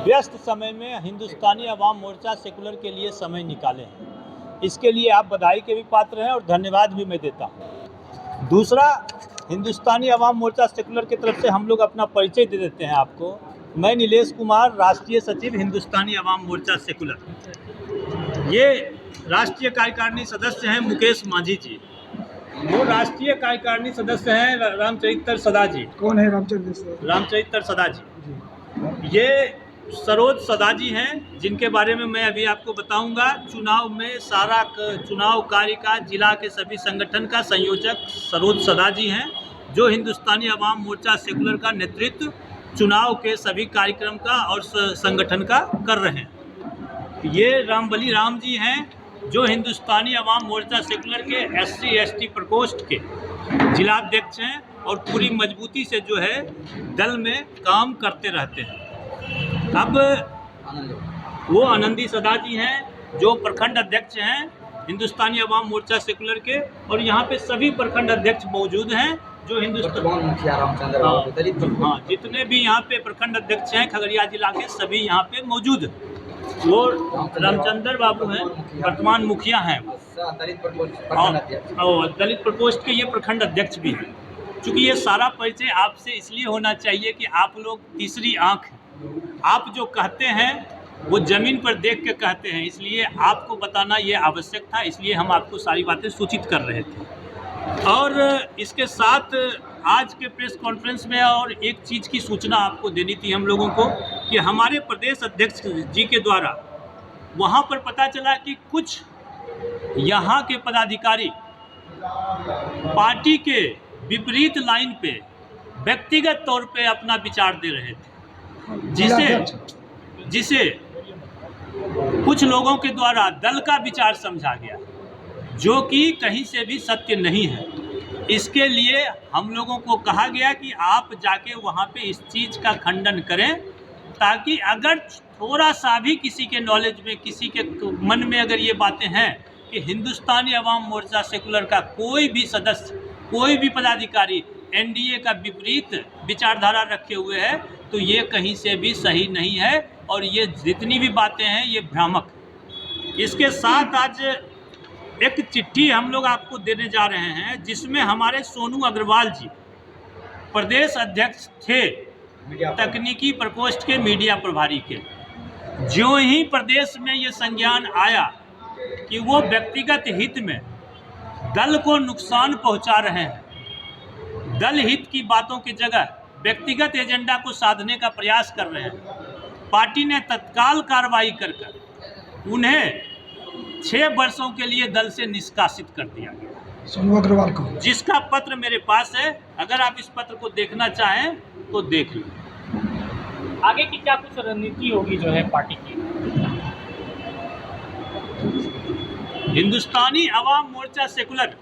व्यस्त समय में हिंदुस्तानी अवाम मोर्चा सेकुलर के लिए समय निकाले हैं। इसके लिए आप बधाई के भी पात्र हैं और धन्यवाद भी मैं देता हूं। दूसरा, हिंदुस्तानी अवाम मोर्चा सेकुलर की तरफ से हम लोग अपना परिचय दे देते हैं आपको। मैं नीलेश कुमार, राष्ट्रीय सचिव हिंदुस्तानी अवाम मोर्चा सेकुलर। ये राष्ट्रीय कार्यकारिणी सदस्य हैं मुकेश मांझी जी। वो राष्ट्रीय कार्यकारिणी सदस्य हैं रामचरित्र सदा जी। कौन है रामचरित्र सदा जी? ये सरोज सदा जी हैं, जिनके बारे में मैं अभी आपको बताऊंगा। चुनाव में सारा चुनाव कार्य का जिला के सभी संगठन का संयोजक सरोज सदा जी हैं, जो हिंदुस्तानी अवाम मोर्चा सेकुलर का नेतृत्व चुनाव के सभी कार्यक्रम का और संगठन का कर रहे हैं। ये रामबली राम जी हैं, जो हिंदुस्तानी अवाम मोर्चा सेकुलर के SC/ST प्रकोष्ठ के जिलाध्यक्ष हैं और पूरी मजबूती से जो है दल में काम करते रहते हैं। अब वो आनंदी सदा जी हैं, जो प्रखंड अध्यक्ष हैं हिंदुस्तानी अवाम मोर्चा सेकुलर के, और यहाँ पे सभी प्रखंड अध्यक्ष मौजूद हैं जो जितने भी यहाँ पे प्रखंड अध्यक्ष हैं खगड़िया जिला के, सभी यहाँ पे मौजूद हैं। वो रामचंद्र बाबू हैं, वर्तमान मुखिया हैं, और दलित प्रकोष्ठ के ये प्रखंड अध्यक्ष भी हैं। चूँकि ये सारा परिचय आपसे इसलिए होना चाहिए कि आप लोग तीसरी आँख हैं। आप जो कहते हैं वो ज़मीन पर देख के कहते हैं, इसलिए आपको बताना ये आवश्यक था, इसलिए हम आपको सारी बातें सूचित कर रहे थे। और इसके साथ आज के प्रेस कॉन्फ्रेंस में और एक चीज़ की सूचना आपको देनी थी हम लोगों को, कि हमारे प्रदेश अध्यक्ष जी के द्वारा वहाँ पर पता चला कि कुछ यहाँ के पदाधिकारी पार्टी के विपरीत लाइन पे व्यक्तिगत तौर पे अपना विचार दे रहे थे, जिसे कुछ लोगों के द्वारा दल का विचार समझा गया, जो कि कहीं से भी सत्य नहीं है। इसके लिए हम लोगों को कहा गया कि आप जाके वहाँ पे इस चीज़ का खंडन करें, ताकि अगर थोड़ा सा भी किसी के नॉलेज में, किसी के मन में अगर ये बातें हैं कि हिंदुस्तानी अवाम मोर्चा सेकुलर का कोई भी सदस्य, कोई भी पदाधिकारी NDA का विपरीत विचारधारा रखे हुए है, तो ये कहीं से भी सही नहीं है और ये जितनी भी बातें हैं ये भ्रामक। इसके साथ आज एक चिट्ठी हम लोग आपको देने जा रहे हैं, जिसमें हमारे सोनू अग्रवाल जी प्रदेश अध्यक्ष थे तकनीकी प्रकोष्ठ के मीडिया प्रभारी के। जो ही प्रदेश में ये संज्ञान आया कि वो व्यक्तिगत हित में दल को नुकसान पहुंचा रहे हैं, दल हित की बातों की जगह व्यक्तिगत एजेंडा को साधने का प्रयास कर रहे हैं, पार्टी ने तत्काल कार्रवाई कर उन्हें 6 वर्षों के लिए दल से निष्कासित कर दिया गया। सोनू अग्रवाल को, जिसका पत्र मेरे पास है, अगर आप इस पत्र को देखना चाहें तो देख लीजिए। आगे की क्या कुछ रणनीति होगी जो है पार्टी की? हिंदुस्तानी अवाम मोर्चा सेकुलर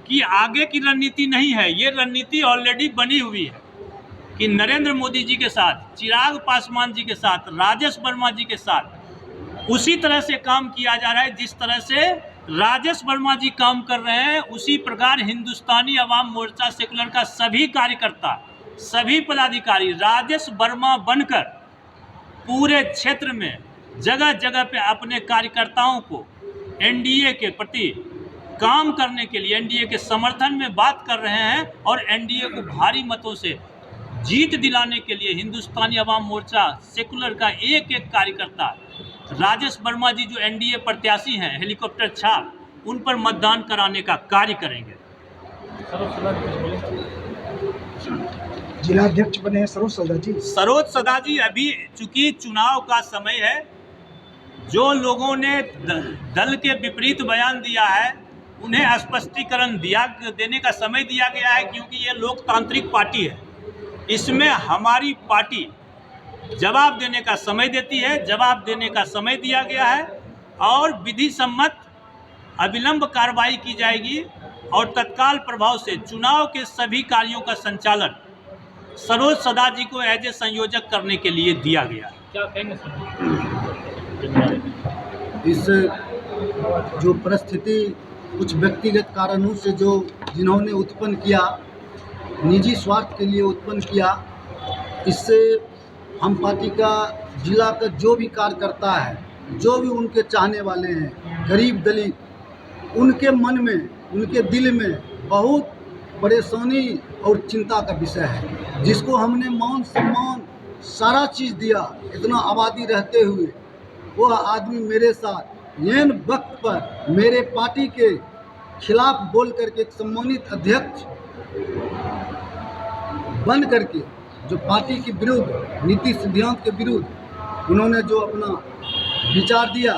की आगे की रणनीति नहीं है, ये रणनीति ऑलरेडी बनी हुई है कि नरेंद्र मोदी जी के साथ, चिराग पासवान जी के साथ, राजेश वर्मा जी के साथ उसी तरह से काम किया जा रहा है जिस तरह से राजेश वर्मा जी काम कर रहे हैं। उसी प्रकार हिंदुस्तानी अवाम मोर्चा सेकुलर का सभी कार्यकर्ता, सभी पदाधिकारी राजेश वर्मा बनकर पूरे क्षेत्र में जगह जगह पे अपने कार्यकर्ताओं को NDA के प्रति काम करने के लिए, NDA के समर्थन में बात कर रहे हैं और NDA को भारी मतों से जीत दिलाने के लिए हिंदुस्तानी अवाम मोर्चा सेकुलर का एक एक कार्यकर्ता, राजेश वर्मा जी जो NDA प्रत्याशी हैं, हेलीकॉप्टर छाप, उन पर मतदान कराने का कार्य करेंगे। जिलाध्यक्ष बने हैं सरोज सदा जी। सरोज सदा जी, अभी चूंकि चुनाव का समय है, जो लोगों ने दल के विपरीत बयान दिया है उन्हें स्पष्टीकरण देने का समय दिया गया है, क्योंकि ये लोकतांत्रिक पार्टी है। इसमें हमारी पार्टी जवाब देने का समय देती है, जवाब देने का समय दिया गया है और विधि सम्मत अविलंब कार्रवाई की जाएगी और तत्काल प्रभाव से चुनाव के सभी कार्यों का संचालन सरोज सदा जी को एज ए संयोजक करने के लिए दिया गया। क्या कहेंगे इस जो परिस्थिति कुछ व्यक्तिगत कारणों से जो जिन्होंने उत्पन्न किया, निजी स्वार्थ के लिए उत्पन्न किया, इससे हम पार्टी का जिला का जो भी कार्यकर्ता है, जो भी उनके चाहने वाले हैं, गरीब दलित, उनके मन में, उनके दिल में बहुत परेशानी और चिंता का विषय है, जिसको हमने मान सम्मान सारा चीज़ दिया। इतना आबादी रहते हुए वह आदमी मेरे साथ येन वक्त पर मेरे पार्टी के खिलाफ बोल करके एक सम्मानित अध्यक्ष बन करके जो पार्टी के विरुद्ध, नीति सिद्धांत के विरुद्ध उन्होंने जो अपना विचार दिया,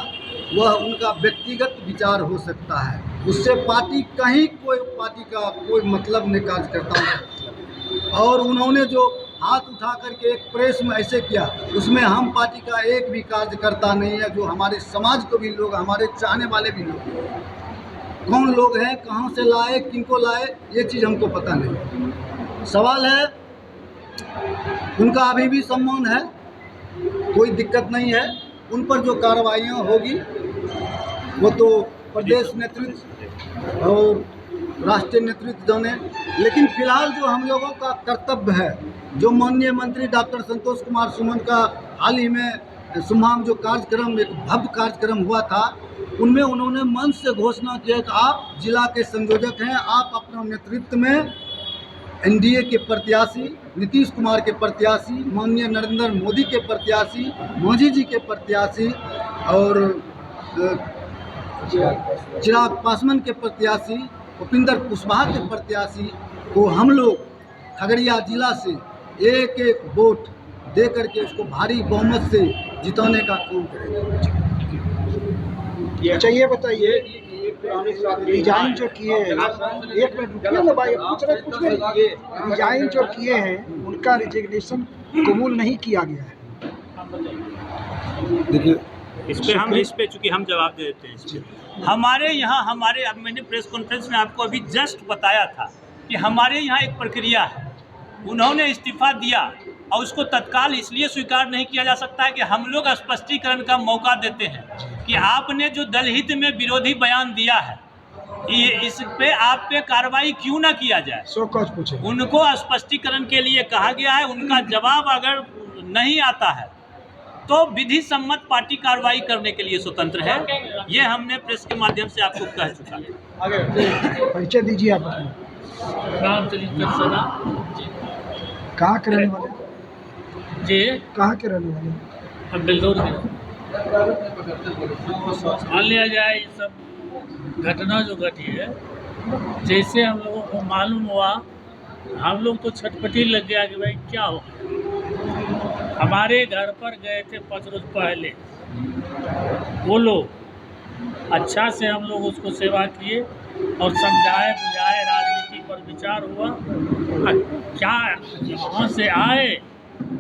वह उनका व्यक्तिगत विचार हो सकता है, उससे पार्टी कहीं कोई पार्टी का कोई मतलब नहीं कार्य करता है। और उन्होंने जो हाथ उठा करके एक प्रेस में ऐसे किया, उसमें हम पार्टी का एक भी कार्यकर्ता नहीं है, जो हमारे समाज को भी लोग, हमारे चाहने वाले भी लोग, कौन लोग हैं, कहाँ से लाए, किनको लाए, ये चीज़ हमको पता नहीं। सवाल है, उनका अभी भी सम्मान है, कोई दिक्कत नहीं है। उन पर जो कार्रवाइयाँ होगी वो तो प्रदेश नेतृत्व और राष्ट्रीय नेतृत्व जाने, लेकिन फिलहाल जो हम लोगों का कर्तव्य है, जो माननीय मंत्री डॉक्टर संतोष कुमार सुमन का हाल ही में सुबह जो कार्यक्रम, एक भव्य कार्यक्रम हुआ था, उनमें उन्होंने मंच से घोषणा किया कि आप जिला के संयोजक हैं, आप अपने नेतृत्व में एनडीए के प्रत्याशी, नीतीश कुमार के प्रत्याशी, माननीय नरेंद्र मोदी के प्रत्याशी, मोदी जी के प्रत्याशी और चिराग पासवान के प्रत्याशी, उपेंद्र कुशवाहा के प्रत्याशी को हम लोग खगड़िया जिला से एक एक वोट दे करके उसको भारी बहुमत से जिताने का काम करेंगे। अच्छा ये बताइए, डिजाइन जो किए हैं, एक मिनट रुकिए ना भाई, पूछ रहे डिजाइन जो किए हैं उनका रिजिग्नेशन कबूल नहीं किया गया है। देखिए इस पे चूँकि हम जवाब दे देते हैं इस पे। हमारे यहाँ अब मैंने प्रेस कॉन्फ्रेंस में आपको अभी जस्ट बताया था कि हमारे यहाँ एक प्रक्रिया है, उन्होंने इस्तीफा दिया और उसको तत्काल इसलिए स्वीकार नहीं किया जा सकता है कि हम लोग स्पष्टीकरण का मौका देते हैं कि आपने जो दलहित में विरोधी बयान दिया है, ये इस पे आप पे कार्रवाई क्यों ना किया जाए। सो कॉज पूछे, उनको स्पष्टीकरण के लिए कहा गया है, उनका जवाब अगर नहीं आता है तो विधि सम्मत पार्टी कार्रवाई करने के लिए स्वतंत्र है। ये हमने प्रेस के माध्यम से आपको कह चुका है। परिचय दीजिए आप अपना। रामचरित्र सदा कहाँ के रहने वाले? जी, कहाँ के रहने वाले? हम बिल्दौर के मान लिया जाए। ये सब घटना जो घटी है, जैसे हम लोगों को मालूम हुआ, हम लोग तो छटपटी लग गया कि भाई क्या हो। हमारे घर पर गए थे 5 रोज पहले वो लोग, अच्छा से हम लोग उसको सेवा किए और समझाए बुझाए, राजनीति पर विचार हुआ। क्या वहाँ से आए,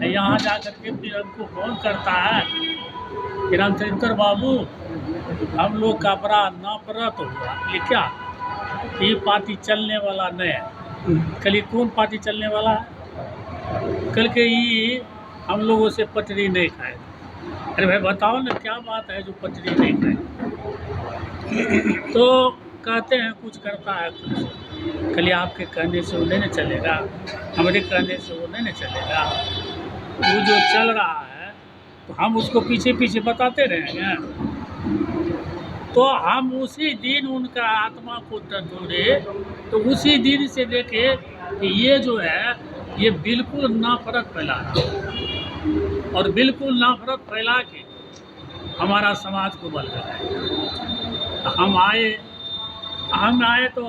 यहाँ जा कर के फिर हमको फोन करता है कि रामचरित्र बाबू, हम लोग का बड़ा नापरत हुआ। ये क्या, ये पार्टी चलने वाला नहीं है। कल कौन पार्टी चलने वाला है? कल के ये हम लोगों से पटरी नहीं खाए। अरे भाई बताओ ना, क्या बात है जो पटरी नहीं खाए? तो कहते हैं कुछ करता है कुछ, कल आपके कहने से वो नहीं चलेगा, हमारे कहने से वो नहीं चलेगा। वो जो चल रहा है तो हम उसको पीछे पीछे बताते रहेंगे। तो हम उसी दिन उनका आत्मा को टटोले, तो उसी दिन से देखे कि ये जो है ये बिल्कुल नफरत फैला रहा है और बिल्कुल नफरत फैला के हमारा समाज को बल लगाए। हम आए तो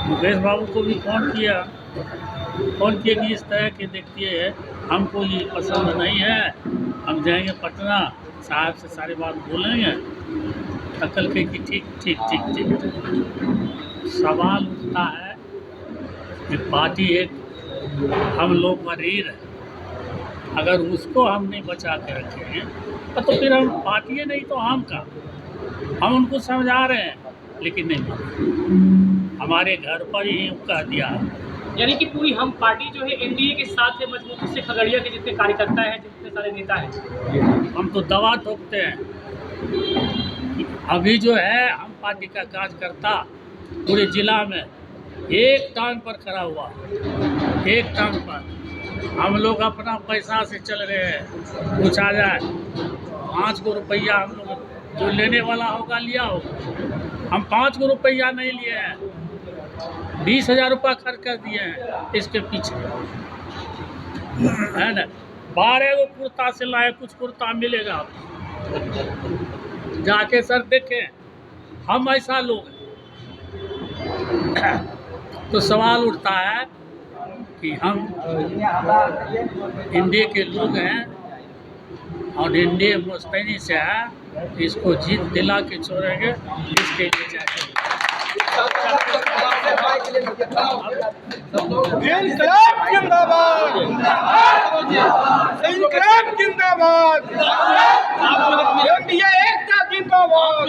मुकेश बाबू को भी फोन किया कि इस तरह के देखिए हमको ये पसंद नहीं है, हम जाएंगे पटना, साहब से सारी बात बोलेंगे। अकल के कि ठीक। सवाल उठता है कि पार्टी एक हम लोग का रीढ़ है, अगर उसको हम नहीं बचा के रखें तो फिर हम पार्टी नहीं तो हम का। हम उनको समझा रहे हैं लेकिन नहीं माने, हमारे घर पर ही कह दिया। यानी कि पूरी हम पार्टी जो है एनडीए के साथ है, मजबूती से खगड़िया के जितने कार्यकर्ता हैं, जितने सारे नेता हैं, हम तो दवा ठोकते हैं। अभी जो है हम पार्टी का कार्यकर्ता पूरे जिला में एक टांग पर खड़ा हुआ, एक टांग पर। हम लोग अपना पैसा से चल रहे हैं, कुछ आ जाए 5 को रुपया हम लोग जो लेने वाला होगा लिया होगा। हम 5 को रुपया नहीं लिए हैं, 20,000 रुपया खर्च कर दिए हैं इसके पीछे, है ना। 12 को कुर्ता सिलाए, कुछ कुर्ता मिलेगा आपको। जाके सर देखें, हम ऐसा लोग हैं। तो सवाल उठता है कि हम इंडिया के लोग हैं और इंडिया मुस्तैदी से है, इसको जीत दिला के छोड़ेंगे, इसके लिए जाएंगे। इनकलाब जिंदाबाद, इनकलाब जिंदाबाद, इंडिया एकता जिंदाबाद,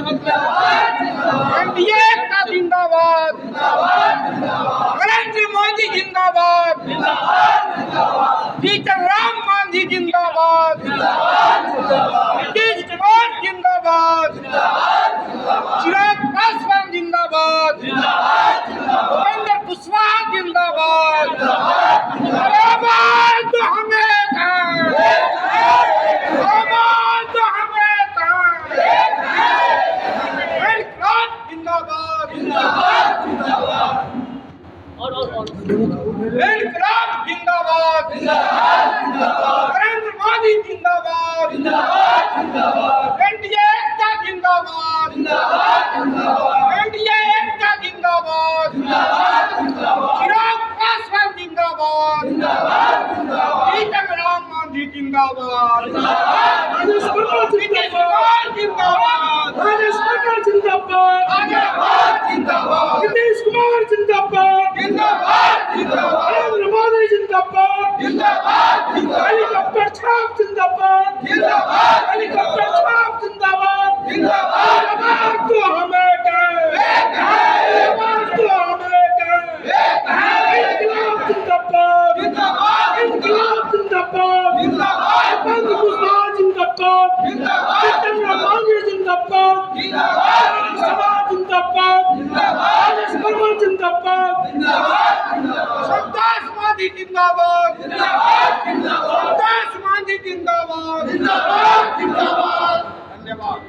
इंडिया एकता जिंदाबाद, नरेंद्र मोदी जिंदाबाद, जीतन राम मांझी जिंदाबाद, नीतीश कुमार जिंदाबाद, चिराग पासवान जिंदाबाद, उपेंद्र कुशवाहा जिंदाबाद। आवाज तो हमें था, आवाज तो हमें था। इनकलाब जिंदाबाद, इनकलाब जिंदाबाद, नरेंद्र मोदी जिंदाबाद, इंडिया एकता जिंदाबाद, इंडिया एकता जिंदाबाद, चिराग पासवान जिंदाबाद, जीतन राम मांझी जिंदाबाद, नीतीश कुमार जिंदाबाद, नीतीश कुमार जिंदाबाद, नरेंद्र मोदी जिंदाबाद, हेलीकॉप्टर छाप जिंदाबाद, हेलीकॉप्टर छाप जिंदाबाद, आवाज तो हमें दे, आवाज तो हमें दे। इनकलाब जिंदाबाद, इनकलाब जिंदाबाद, उपेंद्र कुशवाहा जिंदाबाद, जीतन राम मांझी जिंदाबाद, समाज जिंदाबाद, नीतीश कुमार जिंदाबाद, संतोष मांझी जिंदाबाद, संतोष मांझी जिंदाबाद, धन्यवाद।